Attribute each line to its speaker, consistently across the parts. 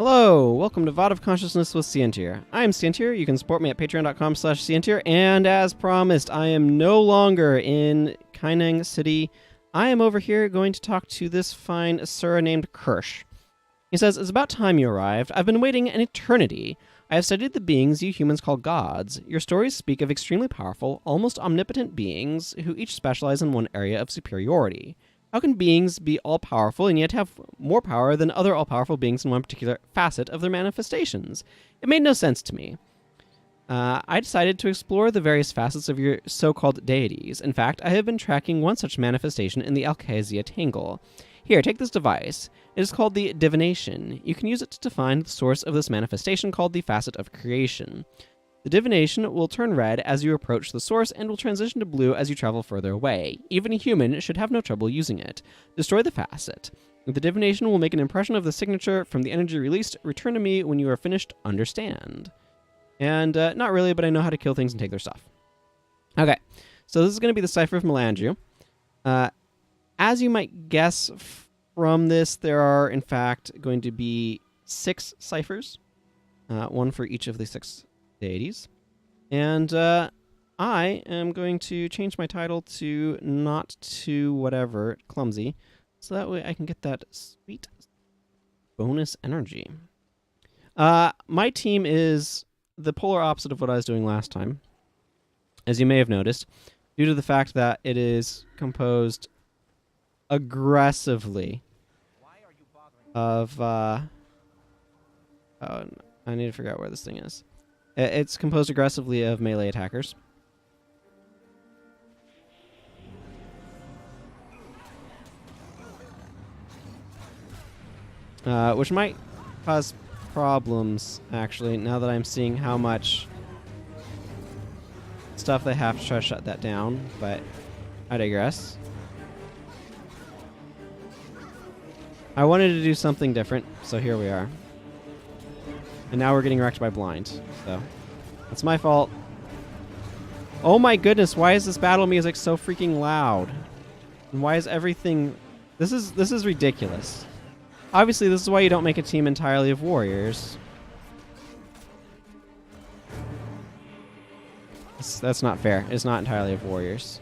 Speaker 1: Hello, welcome to VOD of Consciousness with Sientir. I am Sientir. You can support me at patreon.com/Sientir. And as promised, I am no longer in Kaineng City. I am over here going to talk to this fine Asuran named Kirsch. He says, "It's about time you arrived. I've been waiting an eternity. I have studied the beings you humans call gods. Your stories speak of extremely powerful, almost omnipotent beings who each specialize in one area of superiority. How can beings be all-powerful and yet have more power than other all-powerful beings in one particular facet of their manifestations? It made no sense to me. I decided to explore the various facets of your so-called deities. In fact, I have been tracking one such manifestation in the Alkezia Tangle. Here, take this device. It is called the divination. You can use it to define the source of this manifestation called the facet of creation. The divination will turn red as you approach the source and will transition to blue as you travel further away. Even a human should have no trouble using it. Destroy the facet. The divination will make an impression of the signature from the energy released. Return to me when you are finished. Understand?" And not really, but I know how to kill things and take their stuff. Okay, so this is going to be the Cipher of Melandru. As you might guess from this, there are, in fact, going to be 6 ciphers, one for each of the 6 deities. And I am going to change my title to not to whatever, clumsy, so that way I can get that sweet bonus energy. My team is the polar opposite of what I was doing last time, as you may have noticed, due to the fact that it is composed aggressively of oh, I need to figure out where this thing is. It's composed aggressively of melee attackers. Which might cause problems, actually, now that I'm seeing how much stuff they have to try to shut that down, but I digress. I wanted to do something different, so here we are. And now we're getting wrecked by blind, so that's my fault. Oh my goodness, why is this battle music so freaking loud? And why is everything... This is ridiculous. Obviously, this is why you don't make a team entirely of warriors. That's not fair. It's not entirely of warriors.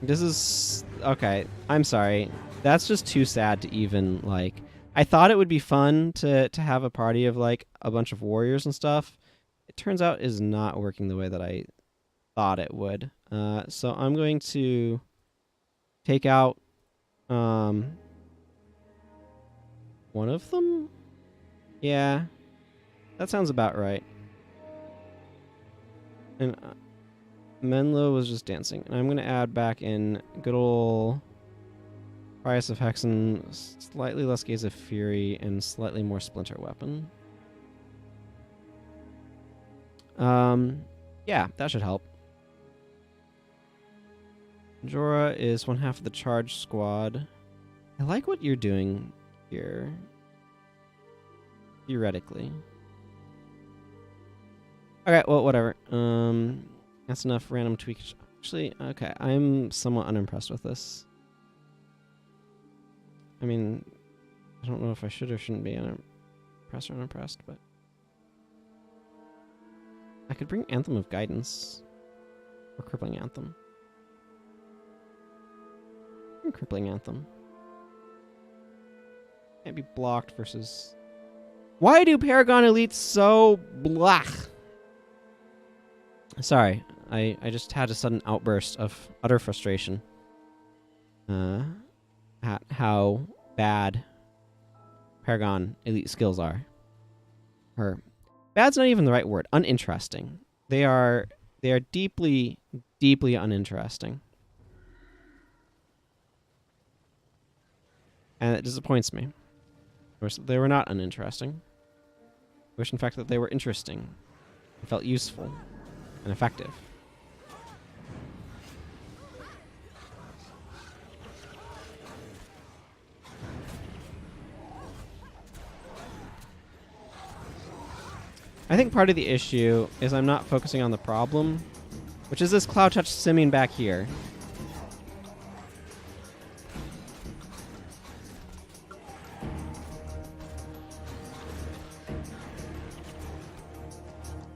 Speaker 1: This is... Okay, I'm sorry. That's just too sad to even, like... I thought it would be fun to have a party of, like, a bunch of warriors and stuff. It turns out is not working the way that I thought it would. So I'm going to take out one of them? Yeah, that sounds about right. And Menlo was just dancing. And I'm going to add back in good old Prius of Hexen, slightly less Gaze of Fury, and slightly more Splinter Weapon. Yeah, that should help. Jorah is 1/2 of the charge squad. I like what you're doing here. Theoretically. Okay, well, whatever. That's enough random tweaks. Actually, okay, I'm somewhat unimpressed with this. I mean, I don't know if I should or shouldn't be unimpressed or unimpressed, but... I could bring Anthem of Guidance. Or Crippling Anthem. Crippling Anthem. Can't be blocked versus... Why do Paragon Elites so blach? Sorry, I just had a sudden outburst of utter frustration. At how bad Paragon Elite skills are. Or bad's not even the right word. Uninteresting. They are deeply, deeply uninteresting. And it disappoints me. Of course, they were not uninteresting. I wish, in fact, that they were interesting and felt useful and effective. I think part of the issue is I'm not focusing on the problem. which is this Cloud Touch simming back here.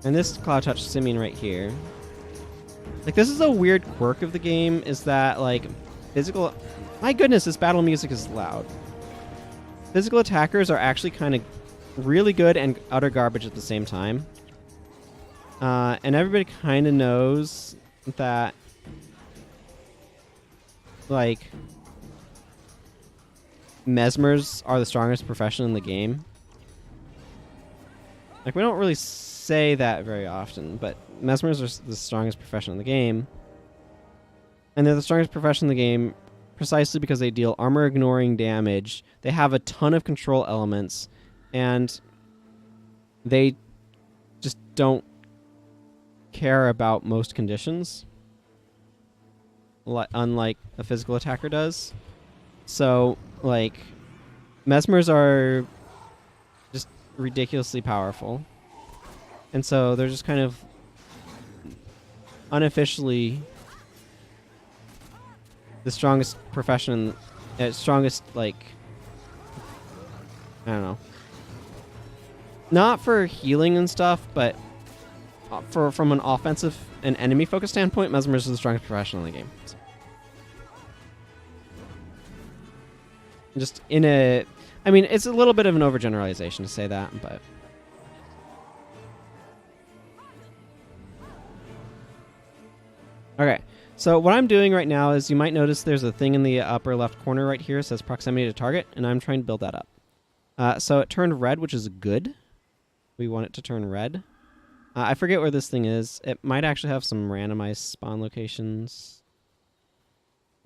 Speaker 1: And this Cloud Touch simming right here. Like, this is a weird quirk of the game, is that, like, physical... My goodness, this battle music is loud. Physical attackers are actually kind of really good and utter garbage at the same time. And everybody kind of knows that, like, mesmers are the strongest profession in the game. Like, we don't really say that very often, but mesmers are the strongest profession in the game. And they're the strongest profession in the game precisely because they deal armor-ignoring damage. They have a ton of control elements, and they just don't care about most conditions, unlike a physical attacker does. So, like, mesmers are just ridiculously powerful. And so they're just kind of unofficially the strongest profession, strongest, like, I don't know. Not for healing and stuff, but from an offensive and enemy-focused standpoint, mesmers is the strongest profession in the game. So. Just in a... I mean, it's a little bit of an overgeneralization to say that, but... Okay, so what I'm doing right now is you might notice there's a thing in the upper left corner right here that says proximity to target, and I'm trying to build that up. So it turned red, which is good. We want it to turn red. I forget where this thing is. It might actually have some randomized spawn locations.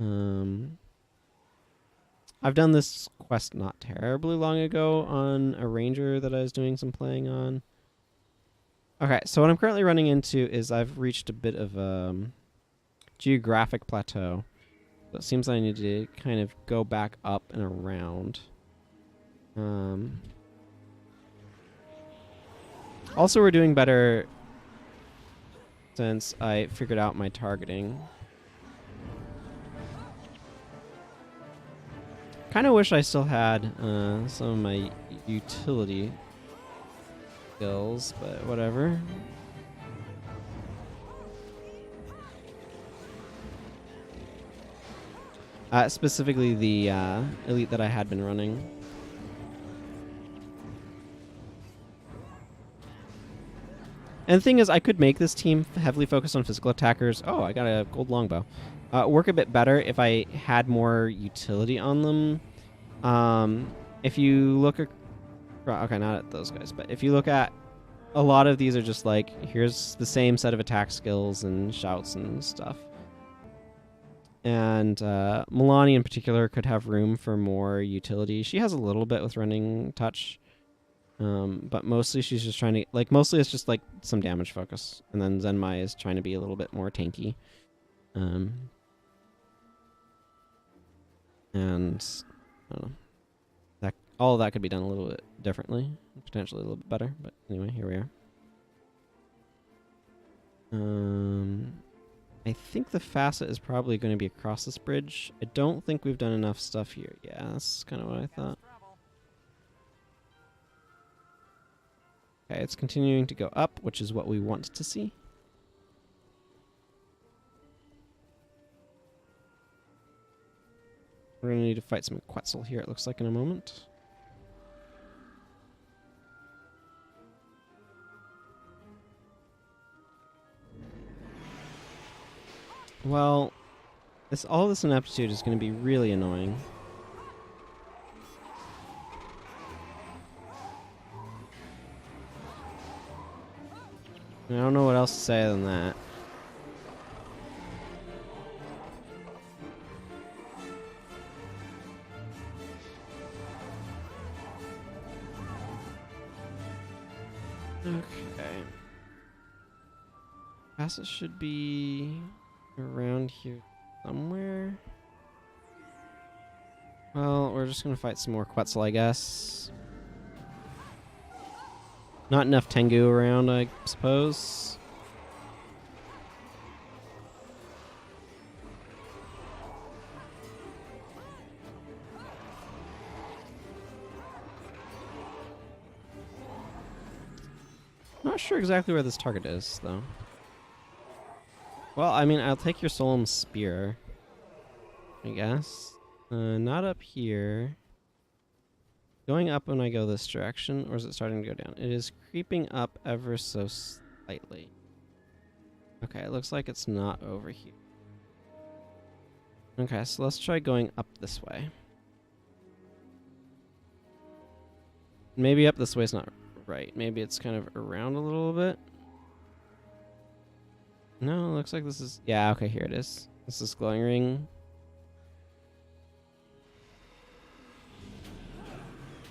Speaker 1: I've done this quest not terribly long ago on a ranger that I was doing some playing on. Okay, so what I'm currently running into is I've reached a bit of geographic plateau. So it seems I need to kind of go back up and around. Also, we're doing better since I figured out my targeting. Kind of wish I still had some of my utility skills, but whatever. Specifically the elite that I had been running. And the thing is, I could make this team heavily focused on physical attackers. Oh, I got a gold longbow. Work a bit better if I had more utility on them. If you look at... Okay, not at those guys, but if you look at... A lot of these are just like, here's the same set of attack skills and shouts and stuff. And Milani in particular could have room for more utility. She has a little bit with running touch. But mostly she's just trying to... Like, mostly it's just like some damage focus. And then Zenmai is trying to be a little bit more tanky. And... I don't know. All of that could be done a little bit differently. Potentially a little bit better. But anyway, here we are. I think the facet is probably going to be across this bridge. I don't think we've done enough stuff here. Yeah, that's kind of what I thought. Okay, it's continuing to go up, which is what we want to see. We're going to need to fight some Quetzal here, it looks like, in a moment. Well, all this ineptitude is going to be really annoying. I don't know what else to say than that. Okay. Facet should be around here somewhere. Well, we're just gonna fight some more Quetzal, I guess. Not enough Tengu around, I suppose. Not sure exactly where this target is, though. Well, I mean, I'll take your Solemn Spear, I guess. Not up here. Going up when I go this direction, or is it starting to go down? It is creeping up ever so slightly. Okay, it looks like it's not over here. Okay, so let's try going up this way. Maybe up this way is not right. Maybe it's kind of around a little bit. No, it looks like this is... Yeah, okay, here it is. This is glowing ring.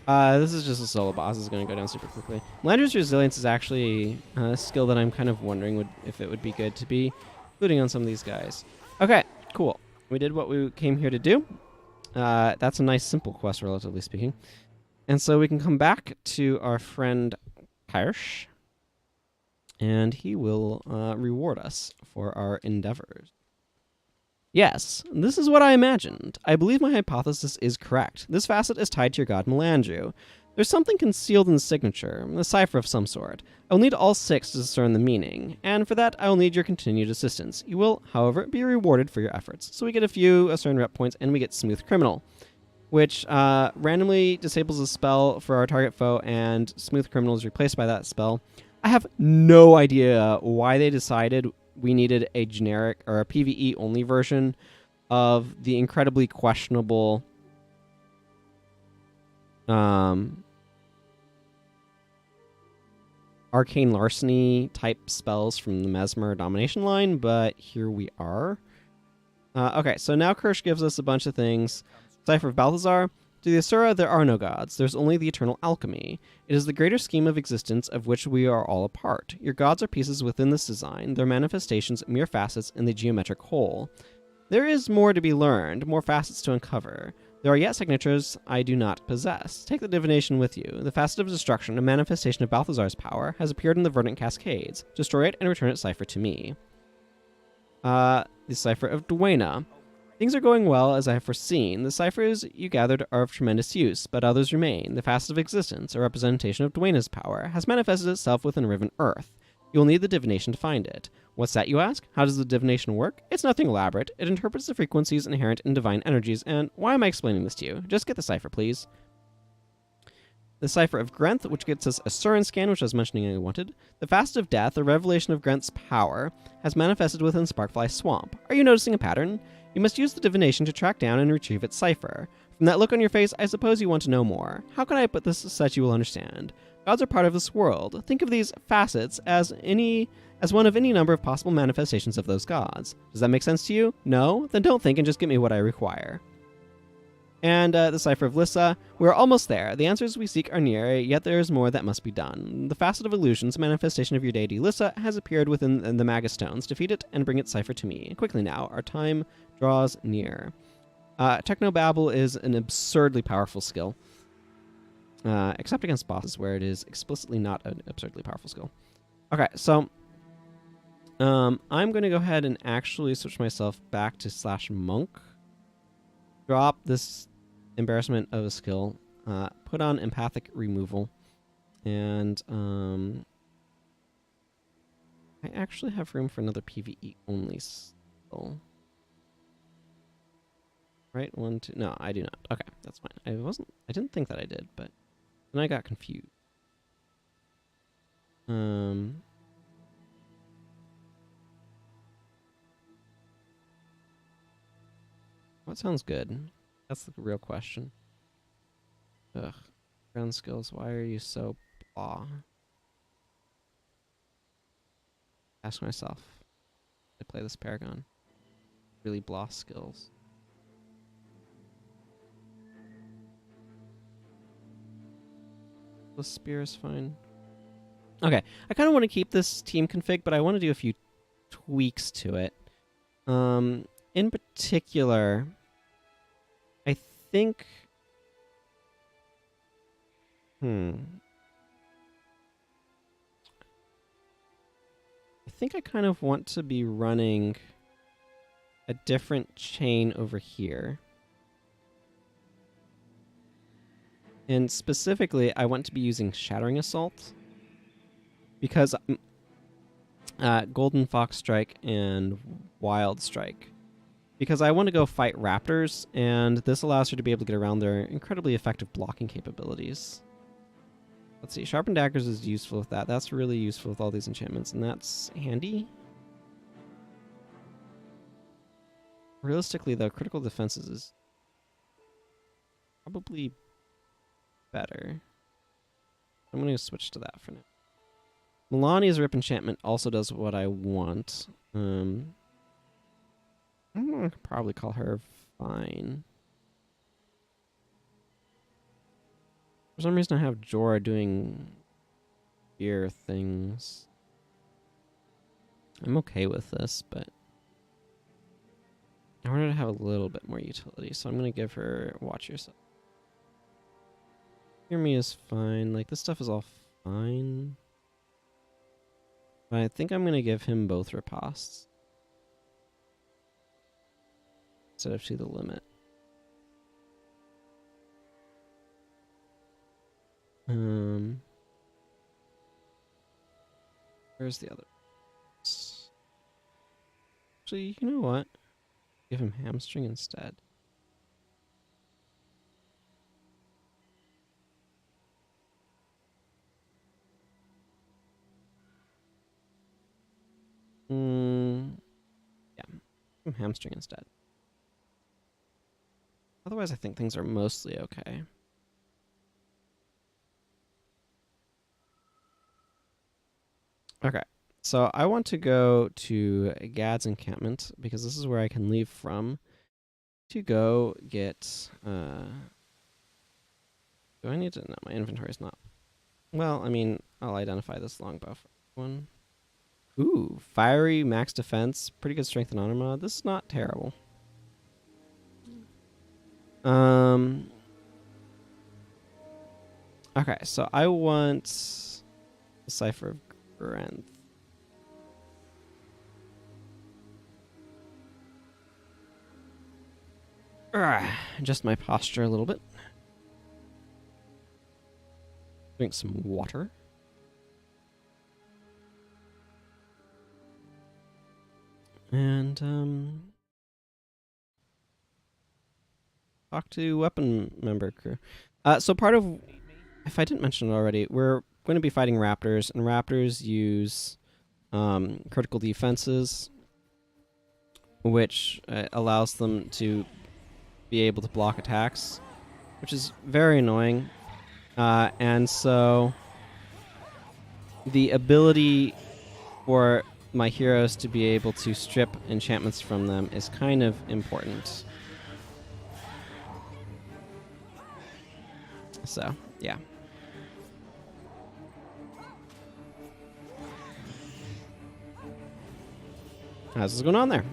Speaker 1: This is just a solo boss. It's going to go down super quickly. Melandra's Resilience is actually a skill that I'm kind of wondering if it would be good to be including on some of these guys. Okay, cool. We did what we came here to do. That's a nice, simple quest, relatively speaking. And so we can come back to our friend Kirsch, and he will reward us for our endeavors. Yes, this is what I imagined. I believe my hypothesis is correct. This facet is tied to your god Melandru. There's something concealed in the signature, a cipher of some sort. I'll need all 6 to discern the meaning, and for that I will need your continued assistance. You will, however, be rewarded for your efforts. So we get a few Asuran rep points, and we get Smooth Criminal, which randomly disables a spell for our target foe, and Smooth Criminal is replaced by that spell. I have no idea why they decided we needed a generic or a PvE only version of the incredibly questionable Arcane Larceny type spells from the Mesmer Domination line, but here we are. Okay, so now Kirsch gives us a bunch of things. Cipher of Balthazar. To the Asura, there are no gods. There's only the eternal alchemy. It is the greater scheme of existence of which we are all a part. Your gods are pieces within this design, their manifestations mere facets in the geometric whole. There is more to be learned, more facets to uncover. There are yet signatures I do not possess. Take the divination with you. The facet of destruction, a manifestation of Balthazar's power, has appeared in the verdant cascades. Destroy it and return its cipher to me. The cipher of Duena. Things are going well, as I have foreseen. The ciphers you gathered are of tremendous use, but others remain. The facet of existence, a representation of Duena's power, has manifested itself within Riven Earth. You will need the divination to find it. What's that, you ask? How does the divination work? It's nothing elaborate. It interprets the frequencies inherent in divine energies, and why am I explaining this to you? Just get the cipher, please. The cipher of Grenth, which gets us a Asuran scan, which I was mentioning I wanted. The facet of death, a revelation of Grenth's power, has manifested within Sparkfly Swamp. Are you noticing a pattern? You must use the divination to track down and retrieve its cipher. From that look on your face, I suppose you want to know more. How can I put this such you will understand? Gods are part of this world. Think of these facets as one of any number of possible manifestations of those gods. Does that make sense to you? No? Then don't think and just give me what I require. And the cipher of Lissa. We're almost there. The answers we seek are near, yet there is more that must be done. The facet of illusions, manifestation of your deity Lissa, has appeared within the Magastones. Defeat it and bring its cipher to me. Quickly now, our time draws near. Technobabble is an absurdly powerful skill. Except against bosses, where it is explicitly not an absurdly powerful skill. Okay, so I'm going to go ahead and actually switch myself back to /monk. Drop this embarrassment of a skill. Put on empathic removal. And I actually have room for another PvE only skill. Right? 1, 2. No, I do not. Okay, that's fine. I didn't think that I did, but then I got confused. What sounds good? That's the real question. Ugh. Ground skills, why are you so blah? Ask myself. I play this Paragon. Really blah skills. The spear is fine. Okay, I kind of want to keep this team config, but I want to do a few tweaks to it. In particular, I think... I think I kind of want to be running a different chain over here. And specifically, I want to be using Shattering Assault. because Golden Fox Strike and Wild Strike. Because I want to go fight raptors, and this allows her to be able to get around their incredibly effective blocking capabilities. Let's see, Sharpened Daggers is useful with that. That's really useful with all these enchantments, and that's handy. Realistically, though, Critical Defenses is probably better. I'm going to switch to that for now. Melania's Rip Enchantment also does what I want. I'm going to probably call her fine. For some reason I have Jorah doing gear things. I'm okay with this, but I wanted to have a little bit more utility, so I'm going to give her Watch Yourself. Hear Me is fine. Like, this stuff is all fine. But I think I'm going to give him both riposts instead of To the Limit. Where's the other? Actually, you know what? Give him Hamstring instead. Yeah, give him Hamstring instead. Otherwise, I think things are mostly okay. Okay, so I want to go to Gad's encampment because this is where I can leave from to go get. Do I need to? No, my inventory's not. Well, I mean, I'll identify this longbow for one. Ooh, fiery max defense, pretty good strength and honor mod. This is not terrible. Okay, so I want the Cipher of Strength. Adjust my posture a little bit. Drink some water. And talk to weapon member crew. So part of, if I didn't mention it already, we're going to be fighting raptors, and raptors use critical defenses, which allows them to be able to block attacks, which is very annoying. And so the ability for my heroes to be able to strip enchantments from them is kind of important. So, yeah. How's this going on there?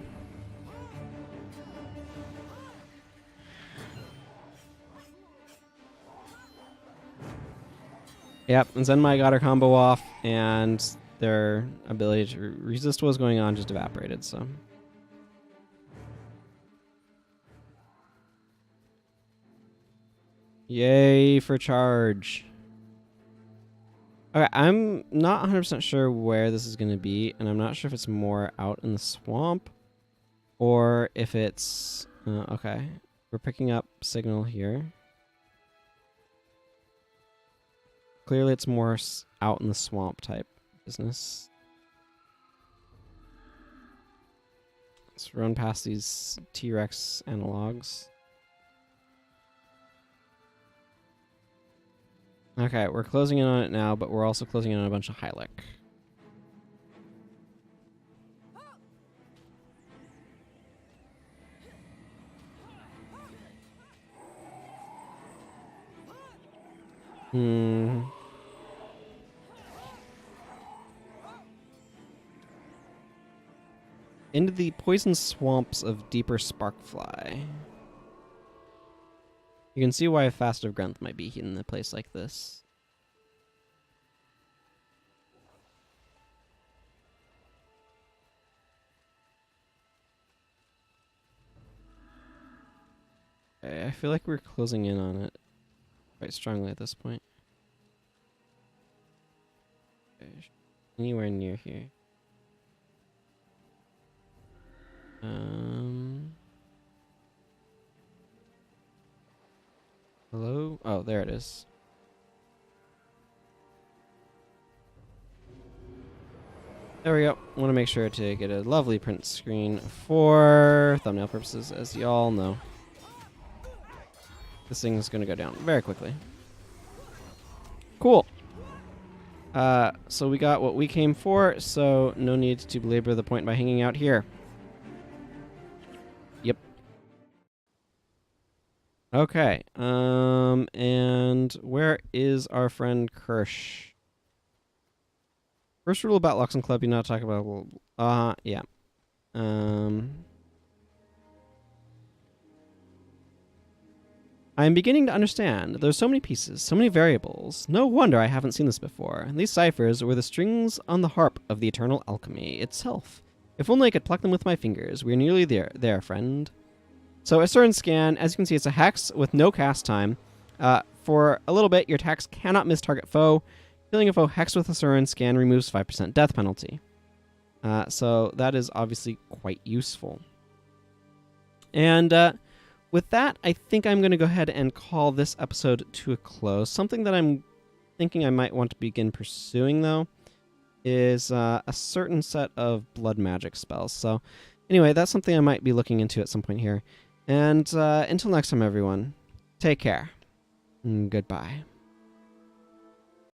Speaker 1: Yep, and Zenmai got her combo off, and their ability to resist what was going on just evaporated, so. Yay for charge. Okay, I'm not 100% sure where this is going to be, and I'm not sure if it's more out in the swamp or if it's... okay, we're picking up signal here. Clearly it's more out in the swamp type business. Let's run past these T-Rex analogs. Okay, we're closing in on it now, but we're also closing in on a bunch of Hylic. Into the poison swamps of deeper Sparkfly. You can see why a Fast of Grenth might be in a place like this. Okay, I feel like we're closing in on it quite strongly at this point. Okay. anywhere near here. Hello? Oh, there it is. There we go. Want to make sure to get a lovely print screen for thumbnail purposes, as y'all know. This thing is going to go down very quickly. Cool. So we got what we came for, so no need to belabor the point by hanging out here. Yep. Okay. And where is our friend Kirsch? First rule about Locks and Club, you not talk about... yeah. I'm beginning to understand. There's so many pieces, so many variables. No wonder I haven't seen this before. These ciphers were the strings on the harp of the eternal alchemy itself. If only I could pluck them with my fingers. We're nearly there, friend. So Asuran scan, as you can see, it's a hex with no cast time. For a little bit, your attacks cannot miss target foe. Killing a foe hex with Asuran scan removes 5% death penalty. So that is obviously quite useful. And with that, I think I'm going to go ahead and call this episode to a close. Something that I'm thinking I might want to begin pursuing, though, is a certain set of blood magic spells. So anyway, that's something I might be looking into at some point here. And until next time, everyone, take care. And goodbye.